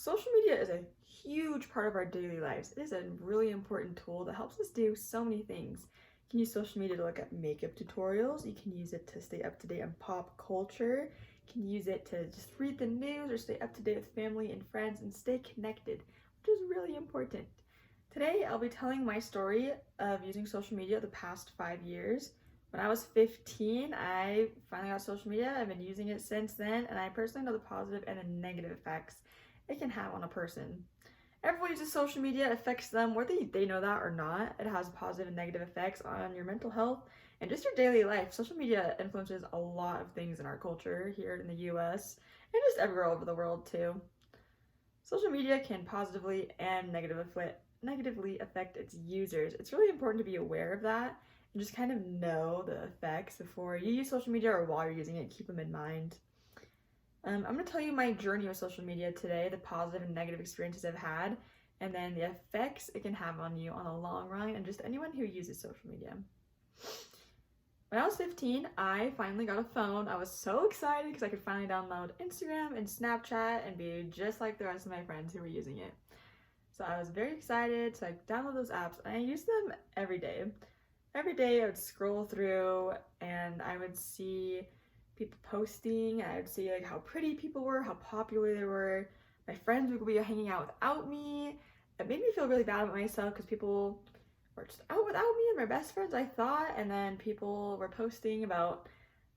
Social media is a huge part of our daily lives. It is a really important tool that helps us do so many things. You can use social media to look at makeup tutorials. You can use it to stay up to date on pop culture. You can use it to just read the news or stay up to date with family and friends and stay connected, which is really important. Today, I'll be telling my story of using social media the past 5 years. When I was 15, I finally got social media. I've been using it since then, and I personally know the positive and the negative effects it can have on a person. Everyone uses social media, it affects them whether they know that or not. It has positive and negative effects on your mental health and just your daily life. Social media influences a lot of things in our culture here in the US and just everywhere over the world too. Social media can positively and negatively affect its users. It's really important to be aware of that and just kind of know the effects before you use social media or while you're using it. Keep them in mind. I'm going to tell you my journey with social media today, the positive and negative experiences I've had, and then the effects it can have on you on the long run and just anyone who uses social media. When I was 15, I finally got a phone. I was so excited because I could finally download Instagram and Snapchat and be just like the rest of my friends who were using it. So I was very excited to download those apps, and I used them every day. Every day I would scroll through and I would see people posting. I would see how pretty people were, how popular they were. My friends would be hanging out without me. It made me feel really bad about myself because people were just out without me and my best friends, I thought. And then people were posting about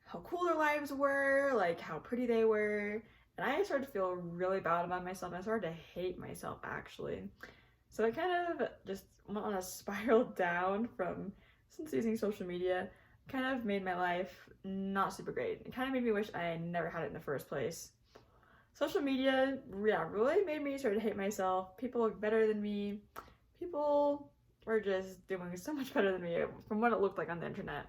how cool their lives were, how pretty they were. And I started to feel really bad about myself. I started to hate myself, actually. So I kind of just went on a spiral down since using social media. Kind of made my life not super great. It kind of made me wish I never had it in the first place. Social media, really made me start to hate myself. People look better than me. People were just doing so much better than me from what it looked like on the internet.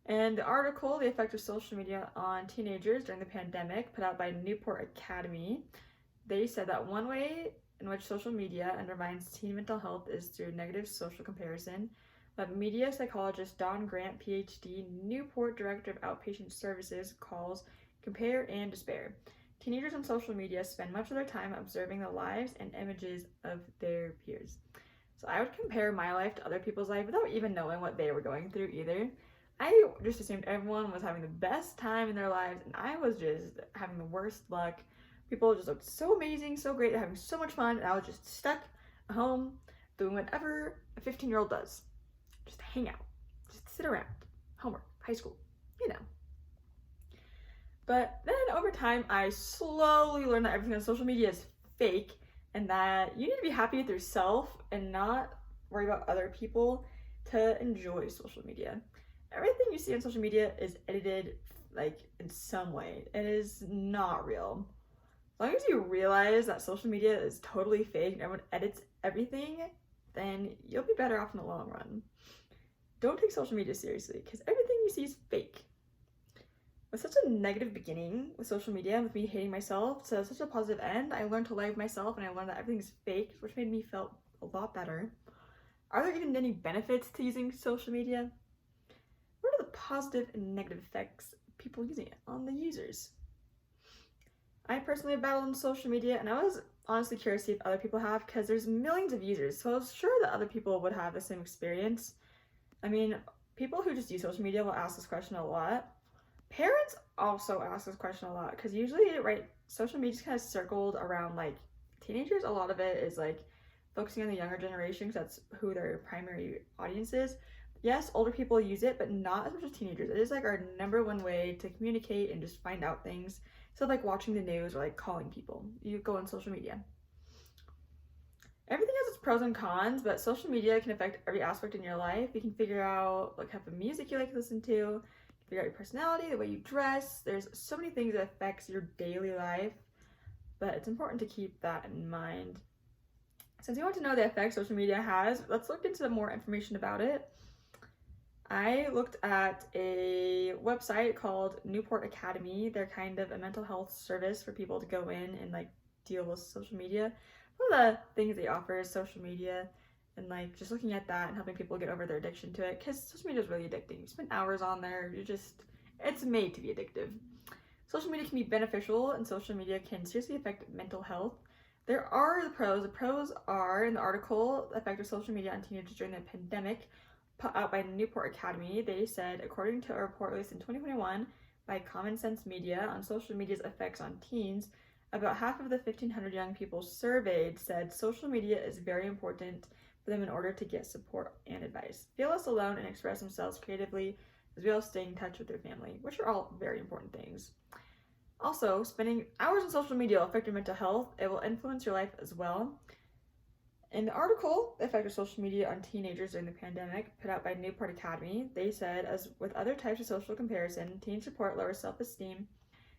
And the article, The Effect of Social Media on Teenagers During the Pandemic, put out by Newport Academy, they said that one way in which social media undermines teen mental health is through negative social comparison. But media psychologist Don Grant, PhD, Newport Director of Outpatient Services, calls compare and despair. Teenagers on social media spend much of their time observing the lives and images of their peers. So I would compare my life to other people's life without even knowing what they were going through either. I just assumed everyone was having the best time in their lives, and I was just having the worst luck. People just looked so amazing, so great, having so much fun, and I was just stuck at home doing whatever a 15-year-old does. Just hang out, just sit around, homework, high school, But then over time, I slowly learned that everything on social media is fake and that you need to be happy with yourself and not worry about other people to enjoy social media. Everything you see on social media is edited in some way. It is not real. As long as you realize that social media is totally fake and everyone edits everything, then you'll be better off in the long run. Don't take social media seriously because everything you see is fake. With such a negative beginning with social media and with me hating myself to such a positive end, I learned to like myself and I learned that everything's fake, which made me feel a lot better. Are there even any benefits to using social media? What are the positive and negative effects of people using it on the users? I personally have battled on social media and I was honestly curious to see if other people have because there's millions of users, so I was sure that other people would have the same experience. I mean, people who just use social media will ask this question a lot. Parents also ask this question a lot because usually, social media is kind of circled around teenagers. A lot of it is focusing on the younger generation because that's who their primary audience is. Yes, older people use it, but not as much as teenagers. It is our number one way to communicate and just find out things. So watching the news or calling people, you go on social media. Everything has its pros and cons, but social media can affect every aspect in your life. You can figure out what type of music you like to listen to, figure out your personality, the way you dress. There's so many things that affects your daily life, but it's important to keep that in mind. Since you want to know the effects social media has, let's look into more information about it. I looked at a website called Newport Academy. They're kind of a mental health service for people to go in and deal with social media. One of the things they offer is social media and just looking at that and helping people get over their addiction to it because social media is really addicting. You spend hours on there, it's made to be addictive. Social media can be beneficial and social media can seriously affect mental health. There are the pros. The pros are, in the article, The Effect of Social Media on Teenagers During the Pandemic, put out by Newport Academy. They said, according to a report released in 2021 by Common Sense Media on social media's effects on teens, about half of the 1,500 young people surveyed said social media is very important for them in order to get support and advice, feel less alone, and express themselves creatively, as well as stay in touch with their family, which are all very important things. Also, spending hours on social media will affect your mental health. It will influence your life as well. In the article, The Effect of Social Media on Teenagers During the Pandemic, put out by Newport Academy, they said, as with other types of social comparison, teens report lower self-esteem,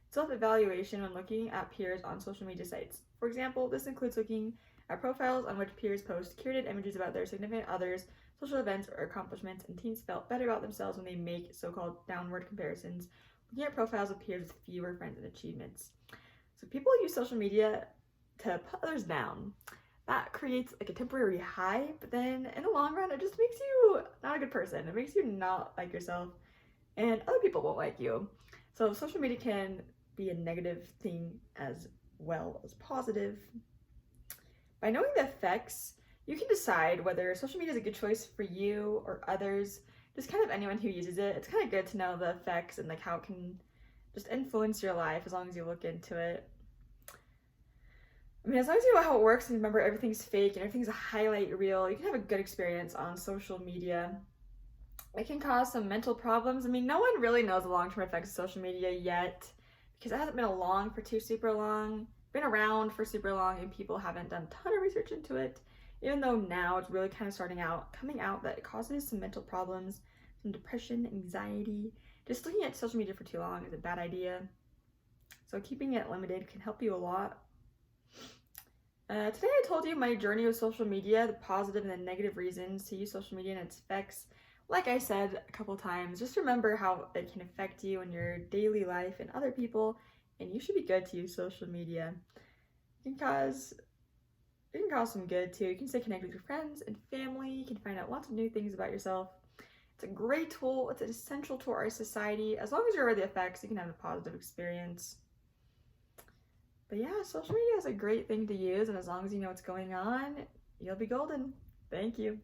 self-evaluation when looking at peers on social media sites. For example, this includes looking at profiles on which peers post curated images about their significant others, social events, or accomplishments, and teens felt better about themselves when they make so-called downward comparisons, looking at profiles of peers with fewer friends and achievements. So people use social media to put others down. That creates like a temporary high, but then in the long run, it just makes you not a good person. It makes you not like yourself, and other people won't like you. So social media can be a negative thing as well as positive. By knowing the effects, you can decide whether social media is a good choice for you or others, just kind of anyone who uses it. It's kind of good to know the effects and like how it can just influence your life as long as you look into it. I mean, as long as you know how it works and remember everything's fake and everything's a highlight reel, you can have a good experience on social media. It can cause some mental problems. I mean, no one really knows the long-term effects of social media yet because it hasn't been around for super long, and people haven't done a ton of research into it, even though now it's really kind of coming out that it causes some mental problems, some depression, anxiety. Just looking at social media for too long is a bad idea. So keeping it limited can help you a lot. Today I told you my journey with social media, the positive and the negative reasons to use social media and its effects. Like I said a couple times, just remember how it can affect you in your daily life and other people, and you should be good to use social media. It can cause some good too. You can stay connected with your friends and family. You can find out lots of new things about yourself. It's a great tool. It's an essential to our society. As long as you're aware of the effects, you can have a positive experience. But yeah, social media is a great thing to use, and as long as you know what's going on, you'll be golden. Thank you.